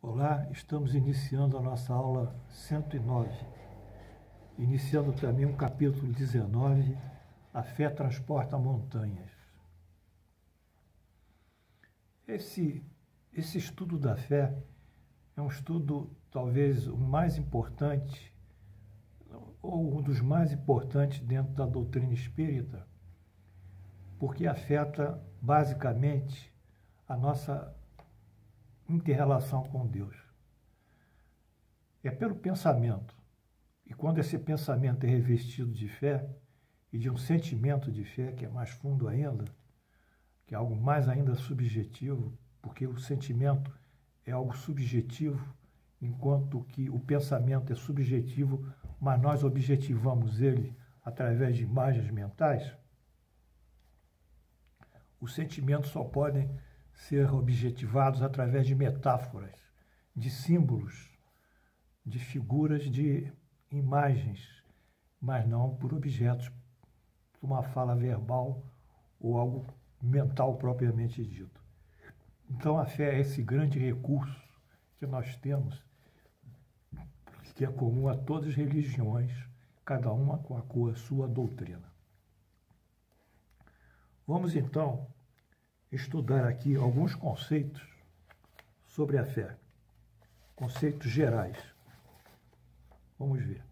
Olá, estamos iniciando a nossa aula 109, iniciando também o capítulo 19, A Fé Transporta Montanhas. Esse estudo da fé é um estudo talvez o mais importante, ou um dos mais importantes dentro da doutrina espírita, porque afeta basicamente a nossa inter-relação com Deus. É pelo pensamento. E quando esse pensamento é revestido de fé e de um sentimento de fé, que é mais fundo ainda, que é algo mais ainda subjetivo, porque o sentimento é algo subjetivo, enquanto que o pensamento é subjetivo, mas nós objetivamos ele através de imagens mentais. Os sentimentos só podem ser objetivados através de metáforas, de símbolos, de figuras, de imagens, mas não por objetos, por uma fala verbal ou algo mental propriamente dito. Então a fé é esse grande recurso que nós temos, que é comum a todas as religiões, cada uma com a sua doutrina. Vamos então estudar aqui alguns conceitos sobre a fé, conceitos gerais. Vamos ver.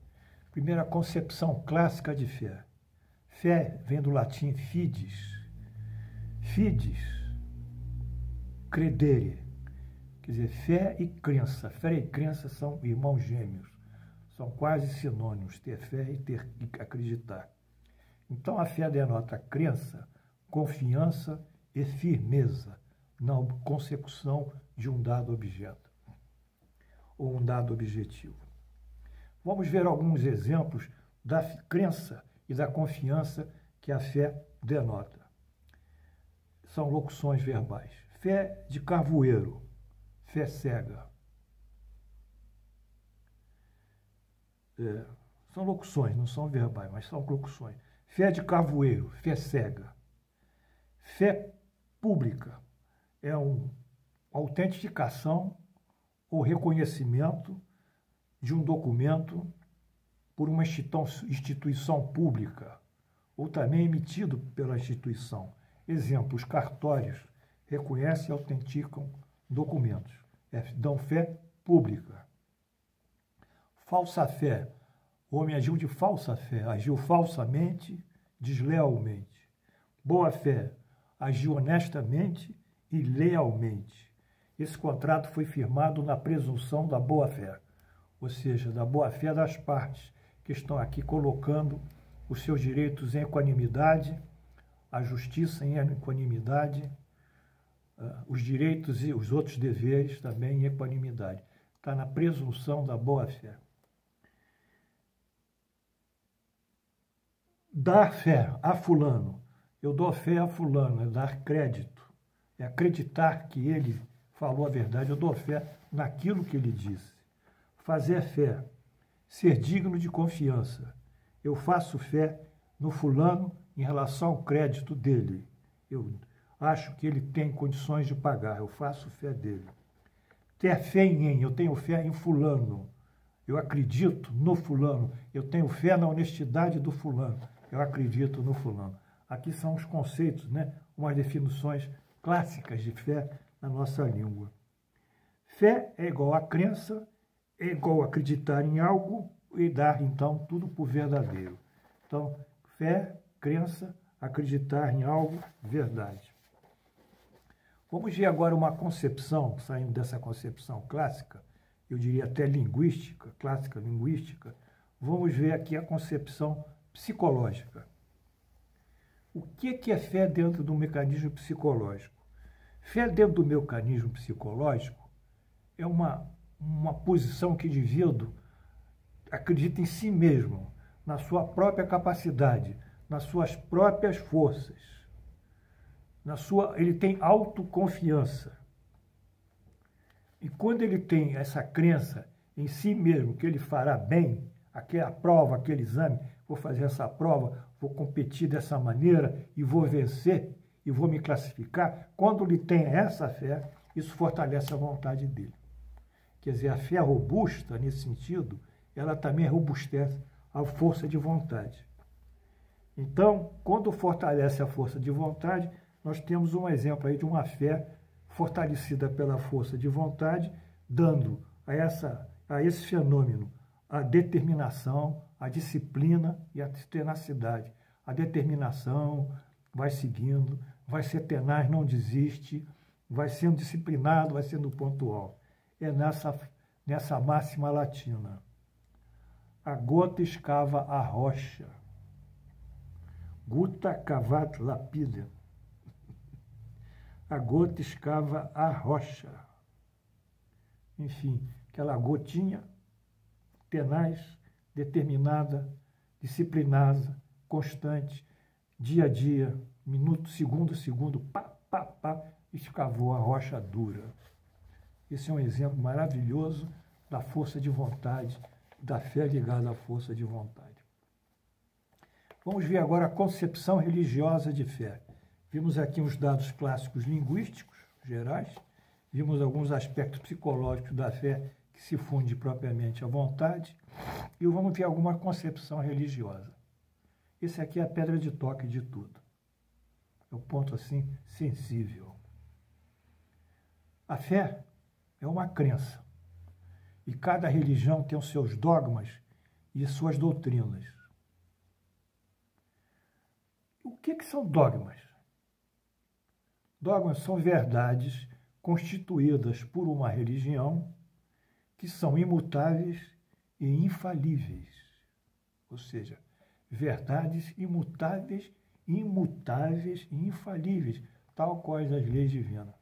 Primeira concepção clássica de fé. Fé vem do latim fides. Fides, credere, quer dizer, fé e crença. Fé e crença são irmãos gêmeos, são quase sinônimos, ter fé e acreditar. Então a fé denota crença, confiança e firmeza na consecução de um dado objeto ou um dado objetivo. Vamos ver alguns exemplos da crença e da confiança que a fé denota. São locuções verbais. Fé de carvoeiro, fé cega. São locuções, não são verbais, mas são locuções. Fé de carvoeiro, fé cega. Fé pública é uma autentificação ou reconhecimento de um documento por uma instituição pública, ou também emitido pela instituição. Exemplo, os cartórios reconhecem e autenticam documentos, dão fé pública. Falsa fé, o homem agiu de falsa fé, agiu falsamente, deslealmente. Boa fé, agiu honestamente e lealmente. Esse contrato foi firmado na presunção da boa-fé, ou seja, da boa-fé das partes que estão aqui colocando os seus direitos em equanimidade, a justiça em equanimidade, os direitos e os outros deveres também em equanimidade. Está na presunção da boa-fé. Dar fé a fulano. Eu dou fé a fulano, é dar crédito, é acreditar que ele falou a verdade, eu dou fé naquilo que ele disse. Fazer fé, ser digno de confiança. Eu faço fé no fulano em relação ao crédito dele. Eu acho que ele tem condições de pagar, eu faço fé dele. Ter fé em, eu tenho fé em fulano. Eu acredito no fulano, eu tenho fé na honestidade do fulano, eu acredito no fulano. Aqui são os conceitos, umas definições clássicas de fé na nossa língua. Fé é igual a crença, é igual a acreditar em algo e dar, então, tudo por verdadeiro. Então, fé, crença, acreditar em algo, verdade. Vamos ver agora uma concepção, saindo dessa concepção clássica, eu diria até linguística, clássica linguística, vamos ver aqui a concepção psicológica. O que é fé dentro do mecanismo psicológico? Fé dentro do mecanismo psicológico é uma posição que o indivíduo acredita em si mesmo, na sua própria capacidade, nas suas próprias forças. Ele tem autoconfiança. E quando ele tem essa crença em si mesmo, que ele fará bem, aquela prova, aquele exame, vou fazer essa prova, vou competir dessa maneira e vou vencer e vou me classificar. Quando ele tem essa fé, isso fortalece a vontade dele. Quer dizer, a fé robusta, nesse sentido, ela também robustece a força de vontade. Então, quando fortalece a força de vontade, nós temos um exemplo aí de uma fé fortalecida pela força de vontade, dando a esse fenômeno a determinação, a disciplina e a tenacidade. A determinação vai seguindo, vai ser tenaz, não desiste, vai sendo disciplinado, vai sendo pontual. É nessa máxima latina. A gota escava a rocha. Gutta cavat lapidem. A gota escava a rocha. Enfim, aquela gotinha tenaz, determinada, disciplinada, constante, dia a dia, minuto, segundo, pá, pá, pá, escavou a rocha dura. Esse é um exemplo maravilhoso da força de vontade, da fé ligada à força de vontade. Vamos ver agora a concepção religiosa de fé. Vimos aqui uns dados clássicos linguísticos, gerais, vimos alguns aspectos psicológicos da fé que se funde propriamente à vontade, e vamos ver alguma concepção religiosa. Esse aqui é a pedra de toque de tudo. É um ponto, assim, sensível. A fé é uma crença, e cada religião tem os seus dogmas e suas doutrinas. O que são dogmas? Dogmas são verdades constituídas por uma religião que são imutáveis e infalíveis. Ou seja, verdades imutáveis e infalíveis, tal quais as leis divinas.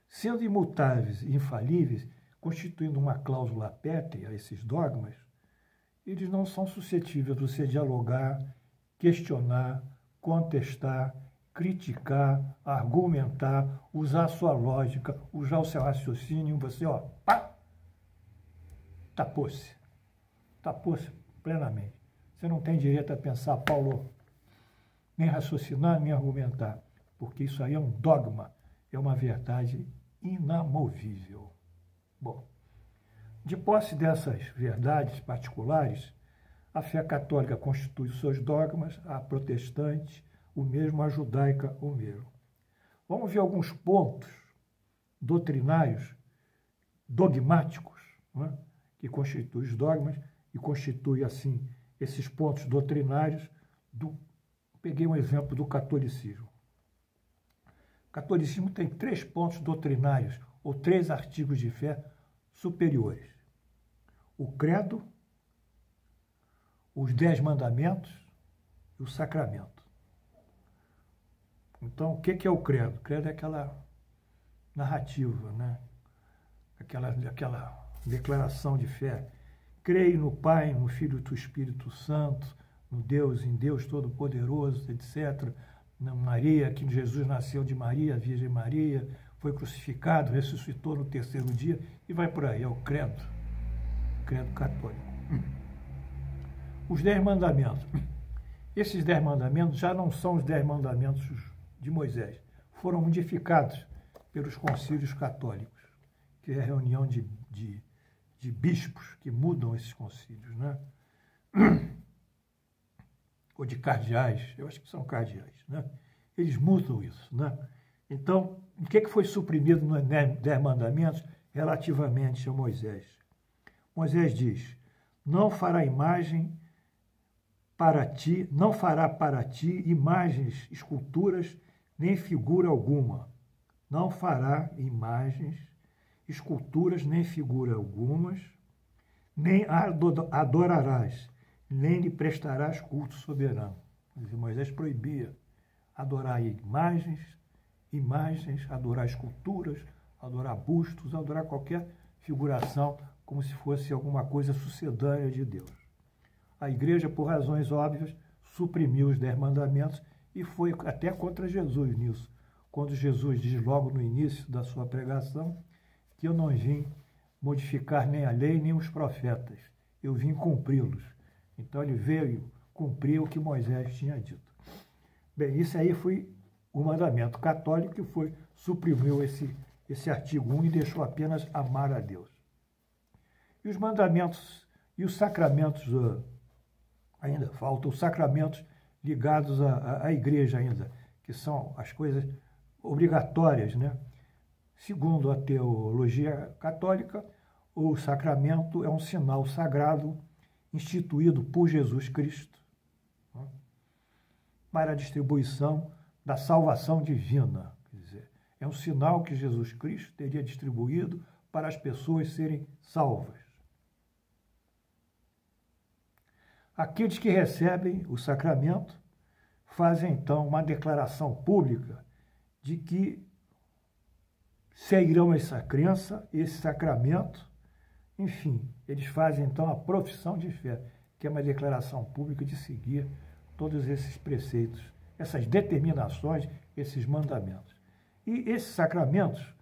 Sendo imutáveis e infalíveis, constituindo uma cláusula pétrea, esses dogmas, eles não são suscetíveis de você dialogar, questionar, contestar, criticar, argumentar, usar a sua lógica, usar o seu raciocínio, você, pá, tapou-se plenamente. Você não tem direito a pensar, Paulo, nem raciocinar, nem argumentar, porque isso aí é um dogma, é uma verdade inamovível. Bom, de posse dessas verdades particulares, a fé católica constitui os seus dogmas, a protestante, o mesmo, a judaica, o mesmo. Vamos ver alguns pontos doutrinários, dogmáticos, né, que constituem os dogmas e constituem, assim, esses pontos doutrinários. Peguei um exemplo do catolicismo. O catolicismo tem 3 pontos doutrinários, ou 3 artigos de fé superiores. O credo, os 10 mandamentos e o sacramento. Então, o que é o credo? O credo é aquela narrativa, né? Aquela declaração de fé. Creio no Pai, no Filho e no Espírito Santo, no Deus, em Deus Todo-Poderoso, etc. Na Maria, que Jesus nasceu de Maria, Virgem Maria, foi crucificado, ressuscitou no 3º dia, e vai por aí, é o credo católico. Os 10 mandamentos. Esses 10 mandamentos já não são os 10 mandamentos de Moisés. Foram modificados pelos concílios católicos, que é a reunião de bispos que mudam esses concílios, né? Ou de cardeais, eu acho que são cardeais, né? Eles mudam isso, né? Então, o que foi suprimido nos 10 mandamentos relativamente a Moisés? Moisés diz: não fará para ti imagens, esculturas, nem figura alguma. Não fará imagens, esculturas, nem figura algumas, nem adorarás, nem lhe prestarás culto soberano. Moisés proibia adorar imagens, adorar esculturas, adorar bustos, adorar qualquer figuração, como se fosse alguma coisa sucedânea de Deus. A igreja, por razões óbvias, suprimiu os 10 mandamentos e foi até contra Jesus nisso, quando Jesus diz logo no início da sua pregação que eu não vim modificar nem a lei nem os profetas, eu vim cumpri-los. Então ele veio cumprir o que Moisés tinha dito. Bem, isso aí foi o mandamento católico que suprimiu esse artigo 1 e deixou apenas amar a Deus. E os mandamentos e os sacramentos, ainda faltam os sacramentos ligados à igreja ainda, que são as coisas obrigatórias, né? Segundo a teologia católica, o sacramento é um sinal sagrado instituído por Jesus Cristo, né, para a distribuição da salvação divina. Quer dizer, é um sinal que Jesus Cristo teria distribuído para as pessoas serem salvas. Aqueles que recebem o sacramento fazem, então, uma declaração pública de que seguirão essa crença, esse sacramento. Enfim, eles fazem, então, a profissão de fé, que é uma declaração pública de seguir todos esses preceitos, essas determinações, esses mandamentos. E esses sacramentos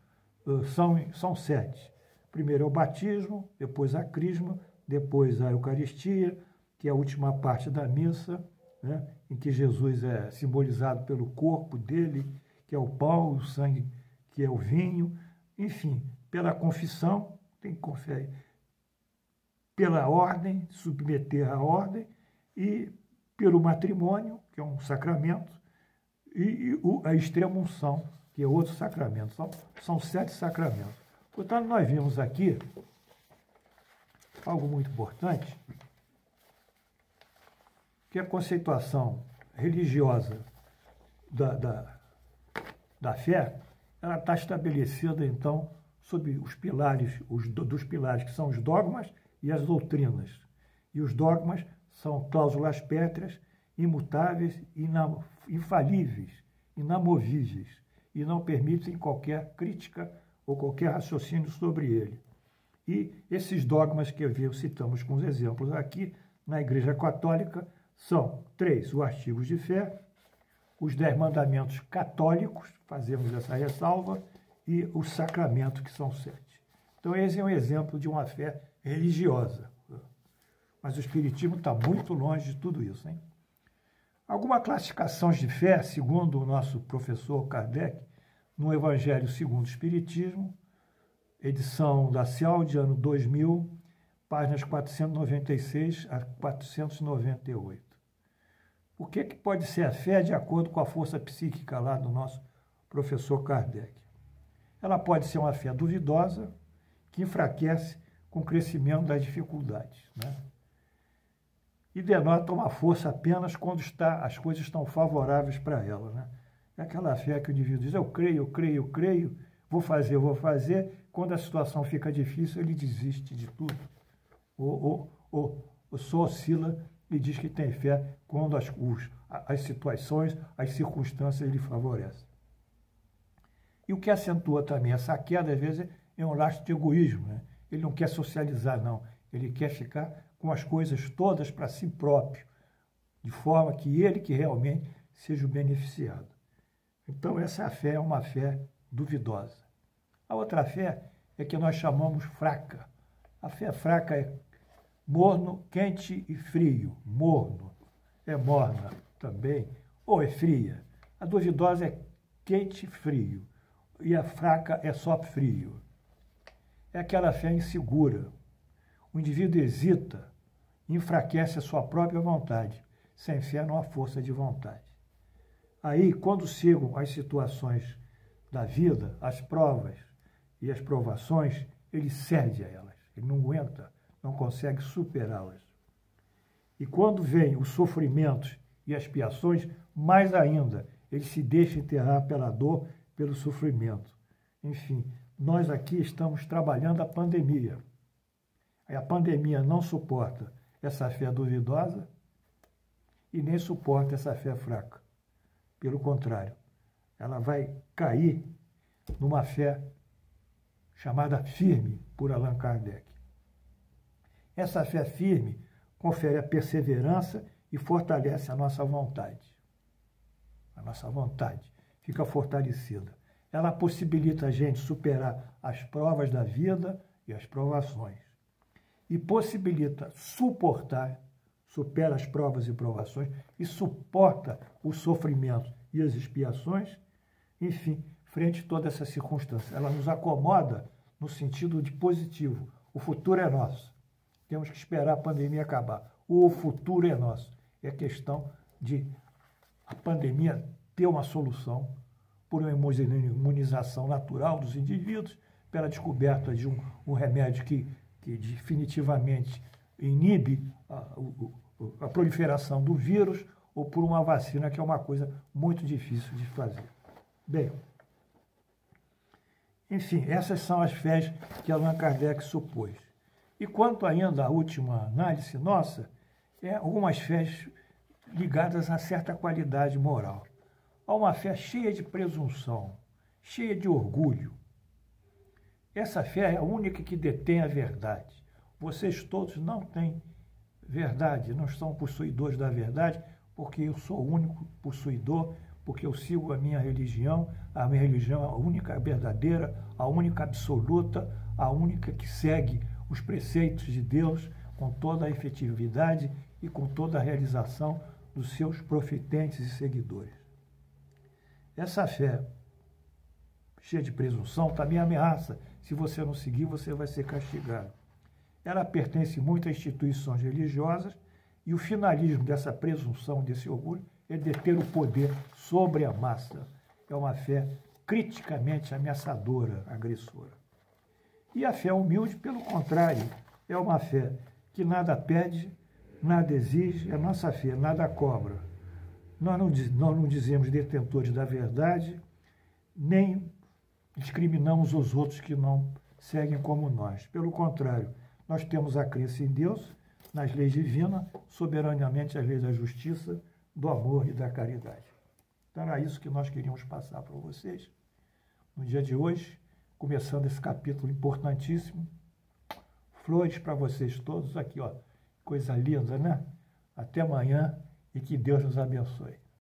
são 7. Primeiro é o batismo, depois a crisma, depois a Eucaristia, que é a última parte da missa, né, em que Jesus é simbolizado pelo corpo dele, que é o pão, o sangue, que é o vinho, enfim, pela confissão, tem que confiar, pela ordem, submeter à ordem, e pelo matrimônio, que é um sacramento, e a extrema-unção, que é outro sacramento. São 7 sacramentos. Portanto, nós vimos aqui algo muito importante, que a conceituação religiosa da fé, ela está estabelecida, então, sob os pilares, dos pilares que são os dogmas e as doutrinas. E os dogmas são cláusulas pétreas, imutáveis, infalíveis, inamovíveis, e não permitem qualquer crítica ou qualquer raciocínio sobre ele. E esses dogmas que citamos com os exemplos aqui, na Igreja Católica, são 3, os artigos de fé, os 10 mandamentos católicos, fazemos essa ressalva, e os sacramentos, que são 7. Então, esse é um exemplo de uma fé religiosa. Mas o Espiritismo está muito longe de tudo isso, hein? Algumas classificações de fé, segundo o nosso professor Kardec, no Evangelho segundo o Espiritismo, edição da CIAL, de ano 2000, páginas 496 a 498. O que pode ser a fé de acordo com a força psíquica lá do nosso professor Kardec? Ela pode ser uma fé duvidosa, que enfraquece com o crescimento das dificuldades, né? E denota uma força apenas quando as coisas estão favoráveis para ela, né? É aquela fé que o indivíduo diz, eu creio, vou fazer, quando a situação fica difícil, ele desiste de tudo. Ou só oscila e diz que tem fé quando as situações, as circunstâncias lhe favorecem. E o que acentua também essa queda, às vezes, é um lastro de egoísmo, né? Ele não quer socializar, não. Ele quer ficar com as coisas todas para si próprio, de forma que ele que realmente seja o beneficiado. Então, essa fé é uma fé duvidosa. A outra fé é que nós chamamos fraca. A fé fraca é morno, quente e frio. Morno é morna também, ou é fria. A duvidosa é quente e frio, e a fraca é só frio. É aquela fé insegura. O indivíduo hesita, enfraquece a sua própria vontade. Sem fé não há força de vontade. Aí, quando chegam as situações da vida, as provas e as provações, ele cede a elas. Ele não aguenta, não consegue superá-las. E quando vem os sofrimentos e as expiações, mais ainda, ele se deixa enterrar pela dor, pelo sofrimento. Enfim, nós aqui estamos trabalhando a pandemia. A pandemia não suporta essa fé duvidosa e nem suporta essa fé fraca. Pelo contrário, ela vai cair numa fé chamada firme por Allan Kardec. Essa fé firme confere a perseverança e fortalece a nossa vontade. A nossa vontade fica fortalecida. Ela possibilita a gente superar as provas da vida e as provações. E possibilita supera as provas e provações e suporta o sofrimento e as expiações, enfim, frente a toda essa circunstância. Ela nos acomoda no sentido de positivo. O futuro é nosso. Temos que esperar a pandemia acabar. O futuro é nosso. É questão de a pandemia ter uma solução por uma imunização natural dos indivíduos, pela descoberta de um remédio que definitivamente inibe a proliferação do vírus, ou por uma vacina, que é uma coisa muito difícil de fazer. Bem, enfim, essas são as fés que Allan Kardec supôs. E quanto ainda à última análise nossa, algumas fés ligadas a certa qualidade moral. Há uma fé cheia de presunção, cheia de orgulho. Essa fé é a única que detém a verdade. Vocês todos não têm verdade, não são possuidores da verdade, porque eu sou o único possuidor, porque eu sigo a minha religião é a única verdadeira, a única absoluta, a única que segue os preceitos de Deus com toda a efetividade e com toda a realização dos seus profetentes e seguidores. Essa fé cheia de presunção também ameaça. Se você não seguir, você vai ser castigado. Ela pertence muito a instituições religiosas e o finalismo dessa presunção, desse orgulho, é deter o poder sobre a massa. É uma fé criticamente ameaçadora, agressora. E a fé humilde, pelo contrário, é uma fé que nada pede, nada exige, a nossa fé nada cobra. Nós não dizemos detentores da verdade, nem discriminamos os outros que não seguem como nós. Pelo contrário, nós temos a crença em Deus, nas leis divinas, soberanamente as leis da justiça, do amor e da caridade. Então era isso que nós queríamos passar para vocês no dia de hoje, começando esse capítulo importantíssimo. Flores para vocês todos aqui, ó. Coisa linda, né? Até amanhã e que Deus nos abençoe.